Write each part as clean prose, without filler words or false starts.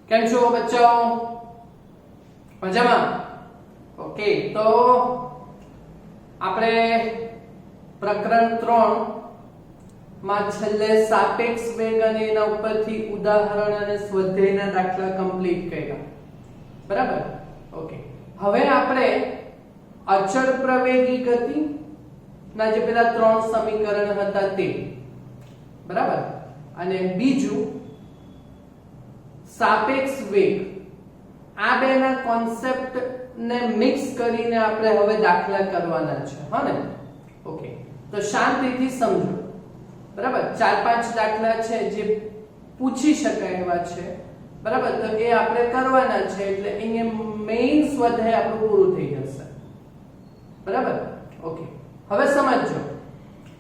કેમ છો બચ્ચો? મજામાં? ઓકે, તો આપણે પ્રકરણ 3 માં છેલ્લે સાપેક્ષ વેગ અને એના ઉપરથી ઉદાહરણ અને સ્વાધ્યાયના દાખલા કમ્પ્લીટ કર્યા. બરાબર? ઓકે, હવે આપણે અચળ પ્રવેગી ગતિ ના જે પેલા 3 સમીકરણ હતા તે, બરાબર, અને બીજું સાપેક્ષ વેગ, આ બેના કોન્સેપ્ટ ને મિક્સ કરીને આપણે હવે દાખલા કરવાના છે. હા ને? ઓકે, તો શાંતિથી સમજો. બરાબર, 4-5 દાખલા છે જે પૂછી શકાય એવા છે. બરાબર, તો એ આપણે કરવાના છે એટલે અહીંયા મેઈન સ્વાધ્યાય આપણું પૂરું થઈ જશે. બરાબર? ઓકે, હવે સમજો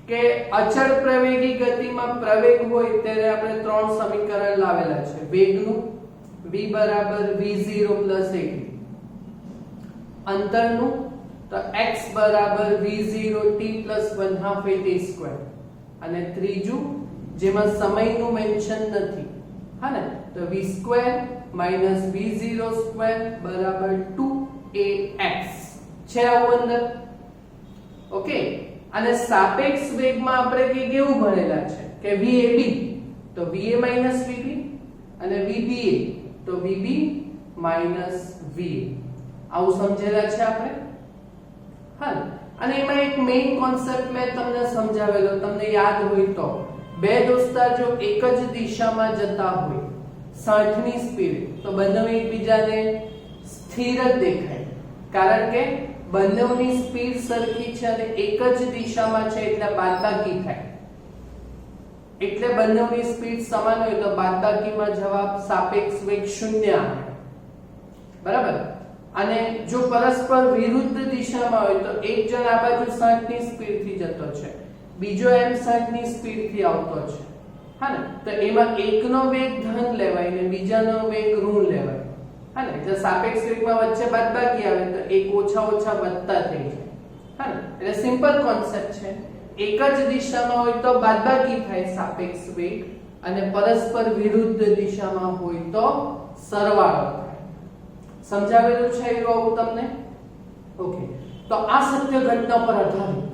કે અચળ પ્રવેગી ગતિમાં પ્રવેગ હોય ત્યારે આપણે 3 સમીકરણ લાવેલા છે. વેગનું v બરાબર v0 + at, અંતરનું તો x બરાબર v0t + 1/2at², અને ત્રીજું જેમાં સમયનું મેન્શન નથી, હા ને, તો v² - v02 બરાબર 2ax છે આવું અંદર. ઓકે, અને સાપેક્ષ વેગમાં આપણે કે કેવું ભણેલા છે કે vab તો va - vb અને vba તો vb - va, આવું સમજેલા છે આપણે. હા, અને એમાં એક મેઈન કોન્સેપ્ટ મેં તમને સમજાવેલો, તમને યાદ હોય તો, બે દોસ્તાર જો એક જ દિશામાં જતા હોય 60 ની સ્પીડ, તો બંને એકબીજાને સ્થિર જ દેખાય, કારણ કે બંનેની સ્પીડ સરખી છે અને એક જ દિશામાં છે એટલે બાદબાકી થાય. એટલે બંનેની સ્પીડ સમાન હોય તો બાદબાકીમાં જવાબ સાપેક્ષ વેગ 0 આવે. બરાબર, અને જો પરસ્પર વિરુદ્ધ દિશામાં હોય તો એક જણ આ બાજુ 60 ની સ્પીડ થી જતો છે, બીજો એમ 60 ની સ્પીડ થી આવતો છે. હા ને, તો એમાં એકનો વેગ ધન લેવાય ને બીજાનો વેગ ઋણ લેવાય. હા ને, એટલે સાપેક્ષ વેગમાં વચ્ચે બાદબાકી આવે તો એક ઓછા ઓછા વધતા થઈ જાય. હા ને, એટલે સિમ્પલ કોન્સેપ્ટ છે. એક જ દિશામાં હોય તો બાદબાકી થાય સાપેક્ષ વેગ, અને પરસ્પર વિરુદ્ધ દિશામાં હોય તો સરવાળો થાય. સમજાવેલું છે એવું તમને? ઓકે, તો આ સત્ય ઘટના પર આધારિત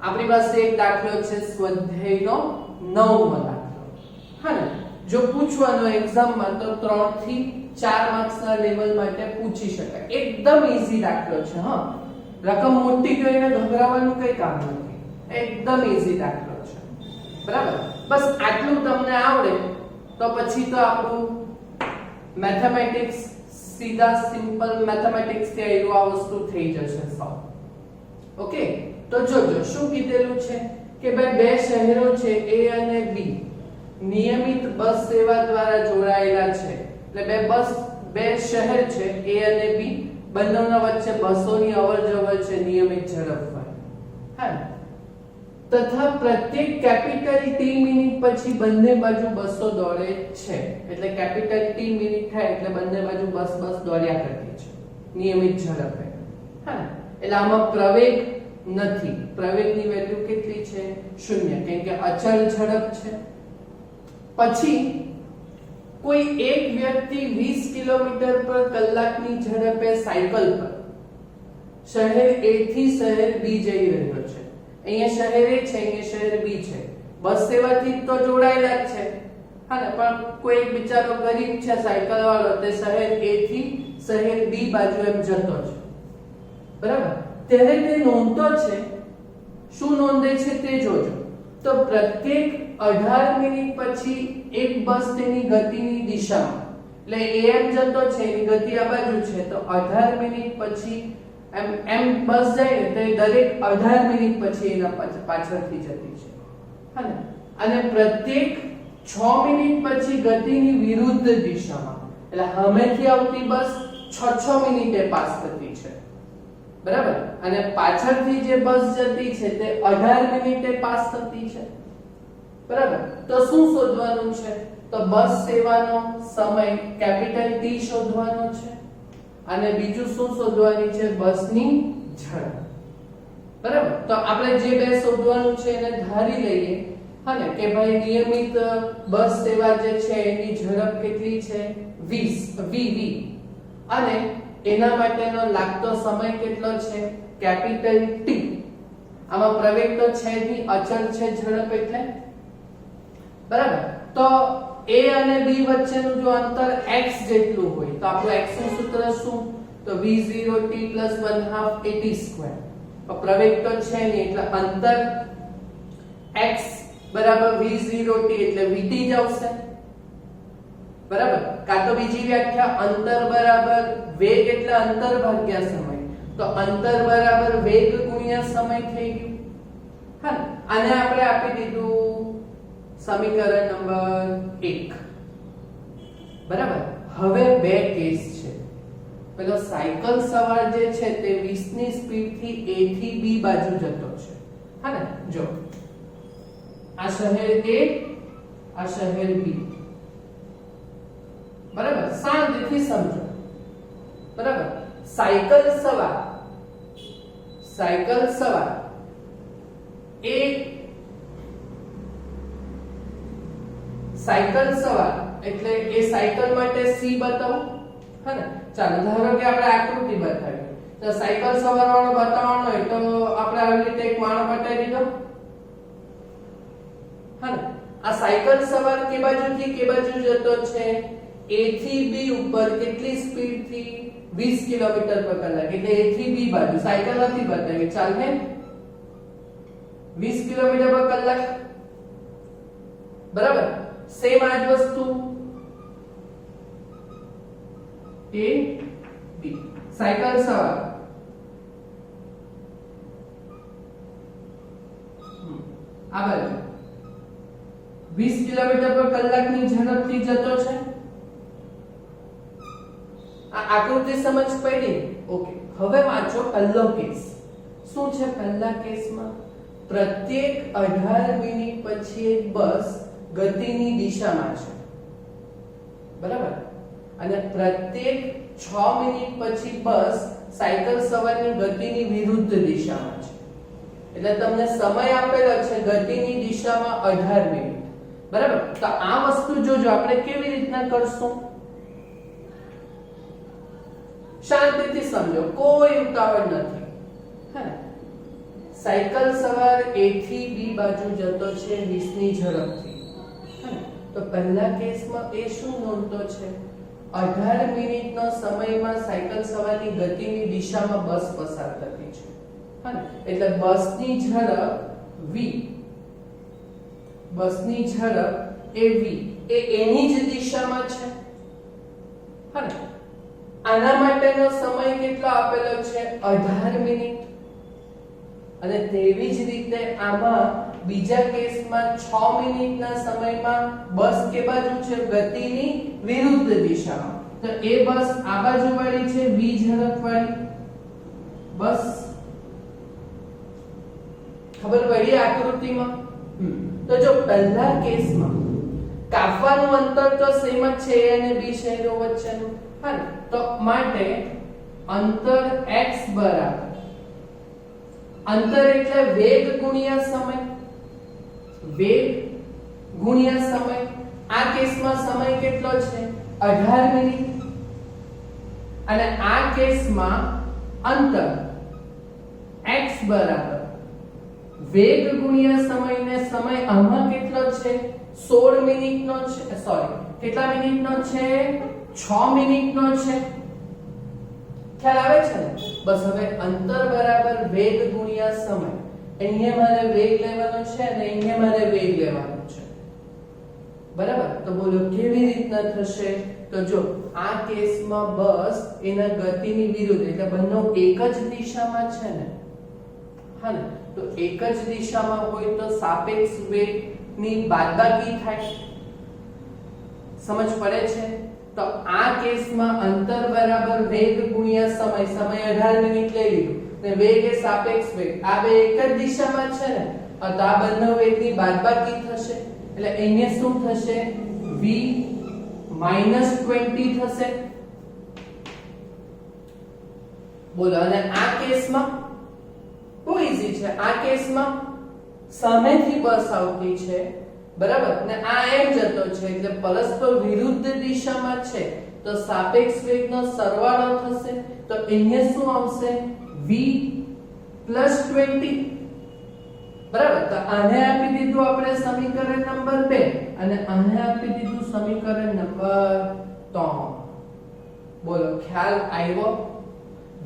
આપણી પાસે એક દાખલો છે, સ્વાધ્યાયનો 9મો દાખલો. હા ને, જો પૂછવાનો એક્ઝામમાં તો 3 થી 4 માર્ક્સના લેવલ માટે પૂછી શકાય. એકદમ ઈઝી દાખલો છે. હા, રકમ મોટી કરીને ગભરાવાનું કઈ કામ નથી, એકદમ ઈઝી દાખલો છે. બરાબર, બસ આટલું તમને આવડે તો પછી તો આપણું મેથેમેટિક્સ સીધા સિમ્પલ મેથેમેટિક્સ થી આવ્યું આ વસ્તુ થઈ જશે સૌ. ઓકે, તો જોજો શું કીધેલું છે કે ભાઈ બે શહેરો છે A અને B, નિયમિત બસ સેવા દ્વારા જોડાયેલા છે. એટલે બે શહેર છે A અને B, બંનેના વચ્ચે બસોની અવરજવર છે નિયમિત ઝડપ પર. હા, તથા પ્રત્યેક કેપિટલ T મિનિટ પછી બંને બાજુ બસો દોડે છે. એટલે કેપિટલ T મિનિટ થાય એટલે બંને બાજુ બસ દોડ્યા કરતી છે નિયમિત ઝડપે. હા, એટલે આમાં પ્રવેગ નથી. પ્રવેગની વેલ્યુ કેટલી છે? 0, કેમ કે અચળ ઝડપ છે. પછી કોઈ એક વ્યક્તિ 20 કિલોમીટર પર કલાકની ઝડપે સાયકલ પર શહેર A થી શહેર B જઈ રહ્યો છે. અહીંયા શહેર A છે, અહીંયા શહેર B છે. બસ સેવાથી તો જોડાયેલા જ છે. હા ને, પણ કોઈ એક બિચારો ગરીબ છે સાયકલ વાળો, તે શહેર A થી શહેર B બાજુ એમ જતો છે. બરાબર, ત્યારે તે નોંધતો છે. શું નોંધે છે તે જોજો. તો પ્રત્યેક 18 મિનિટ પછી એક બસ તેની ગતિની દિશામાં, એટલે AM જતો છે એની ગતિ આ બાજુ છે, તો 18 મિનિટ પછી એમ બસ જાય તો દરેક 18 મિનિટ પછી એના પાછળથી જતી છે. હા ને, અને પ્રત્યેક 6 મિનિટ પછી ગતિની વિરુદ્ધ દિશામાં, એટલે સામેથી આવતી બસ 6 મિનિટે પાસ થતી છે. બરાબર, અને પાછળથી જે બસ જતી છે તે 18 મિનિટે પાસ થતી છે. બરાબર, તો શું શોધવાનું છે? તો બસ સેવાનો સમય કેપિટલ T શોધવાનો છે, અને બીજું શું શોધવાની છે? બસની ઝડપ. બરાબર, તો આપણે જે બે શોધવાનું છે એને ધારી લઈએ હા ને કે ભાઈ નિયમિત બસ સેવા જે છે એની ઝડપ કેટલી છે 20 વી અને એના માટેનો લાગતો સમય કેટલો છે કેપિટલ ટી. આમાં પ્રવેગ તો છે જ નહીં, અચળ છે ઝડપ એટલે બરાબર. તો a અને b વચ્ચેનું જો અંતર x જેટલું હોય તો આપણું x નું સૂત્ર શું? તો v0t + 1/2 at². તો પ્રવેગ તો છે નહીં એટલે અંતર x બરાબર v0t એટલે vt જ આવશે બરાબર. કાં તો બીજી વ્યાખ્યા અંતર બરાબર વેગ એટલે અંતર ભાગ્યા સમય. તો અંતર બરાબર વેગ ગુણ્યા સમય થઈ ગયું. હા, આને આપણે આપી દીધું સમીકરણ નંબર 1 બરાબર. હવે બે કેસ છે. પેલો સાયકલ સવાર જે છે તે 20 ની સ્પીડ થી a થી b બાજુ જતો છે. હા ને, જો આ શહેર a, આ શહેર b બરાબર. શાંતિથી સમજો બરાબર. સાયકલ સવાર એ સાયકલ સવાર એટલે એ સાયકલ માટે c બતાવો. હા ને, ચાલો ધારો કે આપણે આકૃતિ બતાવી તો સાયકલ સવાર વાળો બતાવવાનો હોય તો આપણે આવી રીતે એક માણસ બતાવી દીધો. હા ને, આ સાયકલ સવાર કે બાજુથી કે બાજુ જતો છે a થી b ઉપર કેટલી સ્પીડ થી 20 કિલોમીટર પર કલાક એટલે a થી b બાજુ સાયકલ નથી બતાવી ચાલે 20 કિલોમીટર પર કલાક બરાબર. સેમ આ જ વસ્તુ a b સાયકલ સવાર આ બાજુ 20 કિલોમીટર પર કલાકની ઝડપથી જતો છે. આ આકૃતિ સમજ પડી? ઓકે. હવે વાંચો પહેલો કેસ. શું છે પહેલા કેસમાં? પ્રત્યેક 18 મિનિટ પછી એક બસ ગતિની દિશામાં છે બરાબર. અને પ્રત્યેક 6 મિનિટ પછી બસ સાયકલ સવારની ગતિની વિરુદ્ધ દિશામાં છે. એટલે તમને સમય આપેલો છે ગતિની દિશામાં 18 મિનિટ બરાબર. તો આ વસ્તુ જોજો આપણે કેવી રીતના કરશું. શાંતિથી સમજો, કોઈ ઉતાવળ નથી. હા, સાયકલ સવાર a થી b બાજુ જતો છે 20 ની ઝડપથી. હા, તો પહેલા કેસમાં એ શું નોંધતો છે 18 મિનિટનો સમયમાં સાયકલ સવારની ગતિની દિશામાં બસ પસાર થતી છે. હા, એટલે બસની ઝડપ v, બસની ઝડપ એ v એ એની જ દિશામાં છે. હા, આના માટેનો સમય કેટલો આપેલો છે 18 મિનિટ. અને તેવી જ રીતે આમાં બીજા કેસમાં 6 મિનિટના સમયમાં બસ કે બાજુ છે ગતિની વિરુદ્ધ દિશામાં. તો એ બસ આ બાજુ વાળી છે v ઝડપ વાળી બસ. ખબર પડી આકૃતિમાં? તો જો પહેલા કેસમાં કાપવાનું અંતર તો સેમ જ છે a અને b શહેરો વચ્ચેનું. હા, તો માટે અંતર x બરાબર અંતર એટલે વેગ ગુણ્યા સમય. વેગ ગુણ્યા સમય. આ કેસમાં સમય કેટલો છે 18 મિનિટ. અને આ કેસમાં અંતર x બરાબર વેગ ગુણ્યા સમય ને સમય આમાં કેટલો છે 16 મિનિટનો છે. સોરી, કેટલા મિનિટનો છે 6 મિનિટનો છે. ખ્યાલ આવે છે ને? બસ હવે અંતર બરાબર વેગ ગુણ્યા સમય. અહીંયા મારે વેગ લેવાનો છે અને અહીંયા મારે વેગ લેવાનો છે બરાબર. તો બોલો કેવી રીતના થશે? તો જો આ કેસમાં બસ એના ગતિની વિરુદ્ધ એટલે બંને એક જ દિશામાં છે ને. હા ને, તો એક જ દિશામાં હોય તો સાપેક્ષ વેગની બાદબાકી થાય. સમજ પડે છે? તો આ કેસમાં અંતર બરાબર વેગ ગુણ્યા સમય. સમય 18 મિનિટ લઈ લીધું ને વેગ એ સાપેક્ષ વેગ. આ બે એક જ દિશામાં છે ને, તો આ બંને વેગની બાદબાકી થશે. એટલે અહીંયા શું થશે v -20 થશે. બોલો. અને આ કેસમાં બહુ ઈઝી છે. આ કેસમાં સામેથી બસ આવતી છે, બરાબર, ને આ એમ જતો છે એટલે પરસ્પર વિરુદ્ધ દિશામાં છે તો સાપેક્ષ વેગનો સરવાળો થશે તો અહીંયા શું આવશે v + 20, બરાબર. તો આને આપી દીધું આપણે સમીકરણ નંબર 2 અને આને આપી દીધું સમીકરણ નંબર 3. બોલો ખ્યાલ આવ્યો?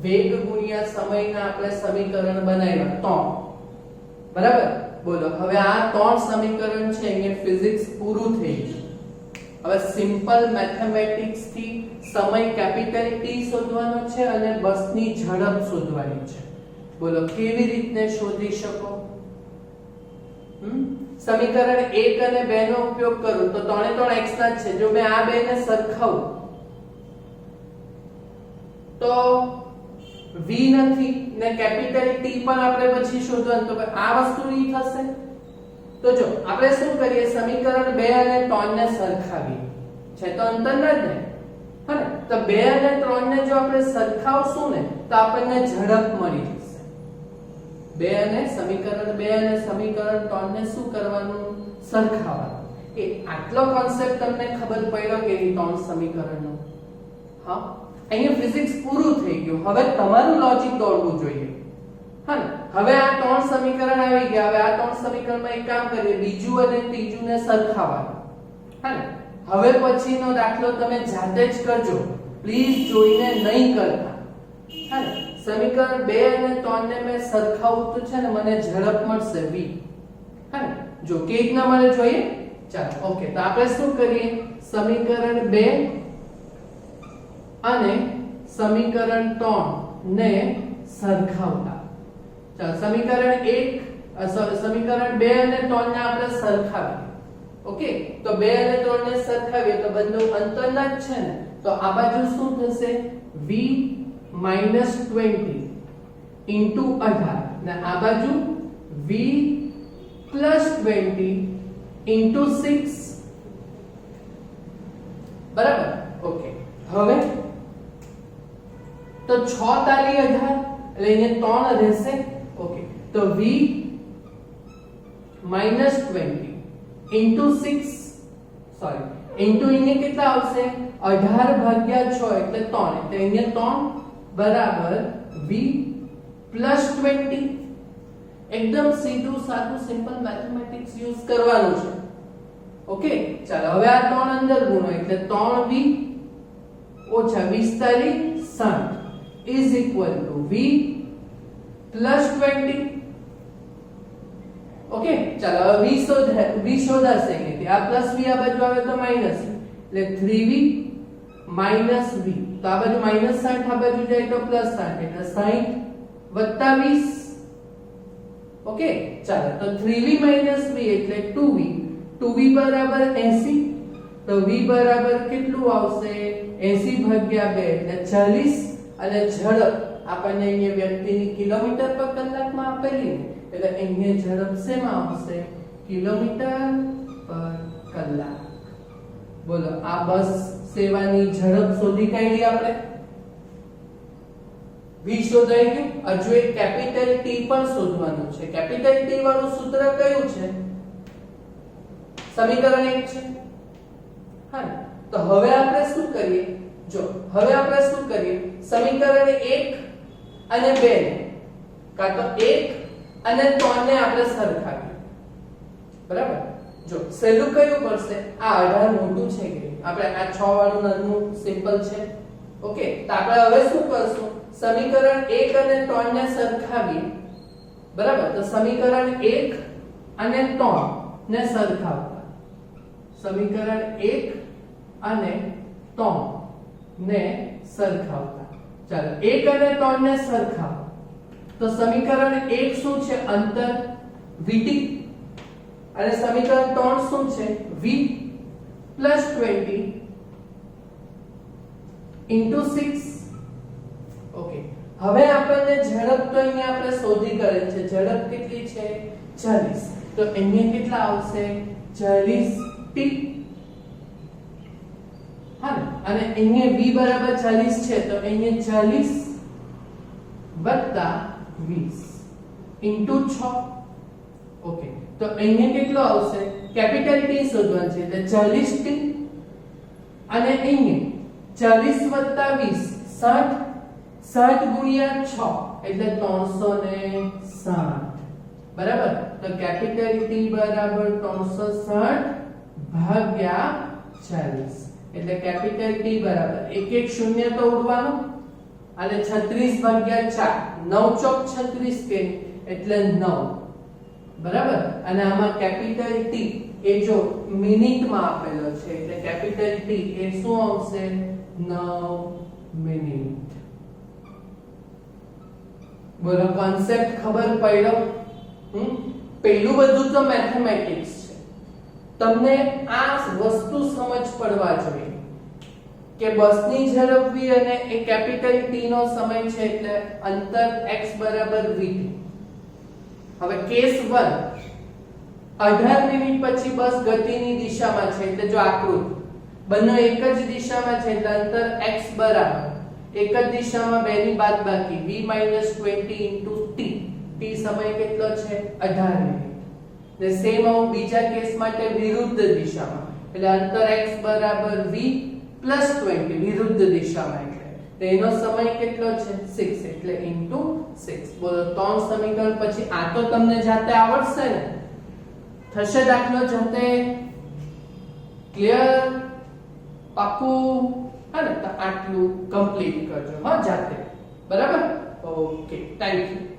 વેગ ગુણ્યા સમયના આપણે સમીકરણ બનાવ્યા 3, બરાબર. બોલો હવે આ 3 સમીકરણ છે અહીંયા ફિઝિક્સ પૂરું થઈ ગયું. હવે સિમ્પલ મેથેમેટિક્સ થી સમય કેપિટલ T શોધવાનો છે અને બસની ઝડપ શોધવાની છે. બોલો કેવી રીતે શોધી શકો? સમીકરણ 1 અને 2 નો ઉપયોગ કરું તો 3 x ના છે. જો મેં આ બે ને સરખાવું તો v નથી ને કેપિટલ T પણ આપણે પછી શોધવાનું, તો આ વસ્તુ ઈ થશે. તો જો આપણે શું કરીએ, સમીકરણ 2 અને 3 ને સરખાવીએ, છે તો અંતર ના જ ને, હને? તો 2 અને 3 ને જો આપણે સરખાવશું ને તો આપણને ઝડપ મળી જશે. 2 અને સમીકરણ 2 અને સમીકરણ 3 ને શું કરવાનું? સરખાવવાનું. એ આટલો કોન્સેપ્ટ તમને ખબર પડ્યો કે એ 3 સમીકરણનો? હા, અહીંયા ફિઝિક્સ પૂરું થઈ ગયું. હવે તમારું લોજિક દોડવું જોઈએ. હા, હવે આ 3 સમીકરણ આવી ગયા. હવે આ 3 સમીકરણમાં એક કામ કરીએ, બીજું અને ત્રીજું ને સરખાવવાનું. હા, હવે પછીનો દાખલો તમે જાતે જ કરજો, પ્લીઝ જોઈને નહીં કરતા. હા, સમીકરણ 2 અને 3 ને મેં સરખાવું તો છે ને મને ઝડપ મળશે v. હા, જો કે રીતના મને જોઈએ. ચાલો ઓકે, તો આપણે શું કરીએ, સમીકરણ 2 અને સમીકરણ 3 ને સરખાવતા. ચાલો સમીકરણ 1 સમીકરણ 2 અને 3 ને આપણે સરખાવીએ. ઓકે, તો 2 અને 3 ને સરખાવીએ તો બંને અંતરના જ છે ને, તો આ બાજુ શું થશે v - 20 * 18 ને આ બાજુ v + 20 * 6, બરાબર. ઓકે, હવે તો 6 તાલી 18 એટલે અહીંયા 3 રહેશે. ઓકે, તો v - 20 * 6, સોરી ઇન્ટુ અહીંયા કેટલા આવશે 18 ભાગ્યા 6 એટલે 3, એટલે અહીંયા 3 બરાબર v + 20. એકદમ સીધું સાદું સિમ્પલ મેથેમેટિક્સ યુઝ કરવાનું છે. ઓકે, ચાલો હવે આ 3 અંદર ગુણો એટલે 3v - 20 તાલી 60 is equal to v + 20. Okay, ચાલો હવે v શોધાશે કે આ પ્લસ v આ બાજુ આવે તો માઈનસ એટલે 3v - v, તો આ બાજુ -60 આ બાજુ જાય તો +60 એટલે 60 + 20. ઓકે, ચાલો તો 3v - v એટલે 2v, 2v બરાબર 80, તો v બરાબર કેટલું આવશે 80 ભાગ્યા 2 એટલે 40 અને ઝડપ આપણને અહીંયા વ્યક્તિની કિલોમીટર પર કલાકમાં આપેલી એટલે અહીંયા ઝડપ શેમાં આવશે કિલોમીટર પર કલાક. બોલો આ બસ સેવાની ઝડપ શોધી કાઢી આપણે. v શોધાઈ ગયું. હજુ એક કેપિટલ T પણ શોધવાનું છે. કેપિટલ T વાળું સૂત્ર કયું છે? સમીકરણ 1 છે. હા, તો હવે આપણે શું કરીએ, જો હવે આપણે શું કરીએ, સમીકરણ 1 અને 2 ને કાં તો 1 અને 3 ને આપણે સરખાવીએ. બરાબર. જો સહેલું કયું પડશે, આ 18 મોટું છે કે આપણે આ 6 વાળું નાનું સિમ્પલ છે. ઓકે, તો આપણે હવે શું કરશું, સમીકરણ 1 અને 3 ને સરખાવીએ. બરાબર, તો સમીકરણ 1 અને 3 ને સરખાવતા, સમીકરણ 1 અને 3 ને સરખાવતા. ચાલો 1 અને 3 ને સરખાવો તો સમીકરણ 1 શું છે અંતર vt અને સમીકરણ 3 શું છે v + 20 * 6. ઓકે, હવે આપણને ઝડપ તો અહીંયા આપણે શોધી કરેલ છે. ઝડપ કેટલી છે 40, તો અહીંયા કેટલા આવશે 40t. હા, અને અહીંયા v બરાબર 40 છે તો અહીંયા 40 + 20 * 6. ઓકે, તો અહીંયા કેટલો આવશે કેપિટલ T શોધવાનું છે એટલે 40T અને અહીંયા 40 + 20 60 60 ગુણ્યા 6 એટલે 360 બરાબર તો કેપિટલ T બરાબર 360 ભાગ્યા 40 એટલે કેપિટલ T બરાબર 1 1 0 તો ઉડવાનું અને 36 ભાગ્યા 4 9 ચોક 36 કે એટલે 9 બરાબર અને આમાં કેપિટલ T એ જો મિનિટમાં આપેલો છે એટલે કેપિટલ T એ શું આવશે 9 મિનિટ બોલો કોન્સેપ્ટ ખબર પડ્યો પહેલું બધું તો મેથેમેટિક્સ છે તમને આ વસ્તુ સમજ પડવા જોઈએ કે બસની ઝડપ v અને એ કેપિટલ T નો સમય છે એટલે અંતર x બરાબર v હવે કેસ 1 18 મિનિટ પછી બસ ગતિની દિશામાં છે એટલે જો આકૃતિ બંને એક જ દિશામાં છે એટલે અંતર x બરાબર એક જ દિશામાં બે ની બાદબાકી v - 20 * t t સમય કેટલો છે 18 મિનિટ ને સેમ આવું બીજા કેસ માટે વિરુદ્ધ દિશામાં એટલે અંતર x બરાબર v + 20 વિરુદ્ધ દિશામાં એટલે તો એનો સમય કેટલો છે 6 એટલે * 6 બોલો 3 સમીકરણ પછી આ તો તમને જાતે આવડશે ને થશે દાખલો જાતે ક્લિયર પાકું હા ને તો આટલું કમ્પ્લીટ કરજો હા જાતે બરાબર ઓકે થેન્ક યુ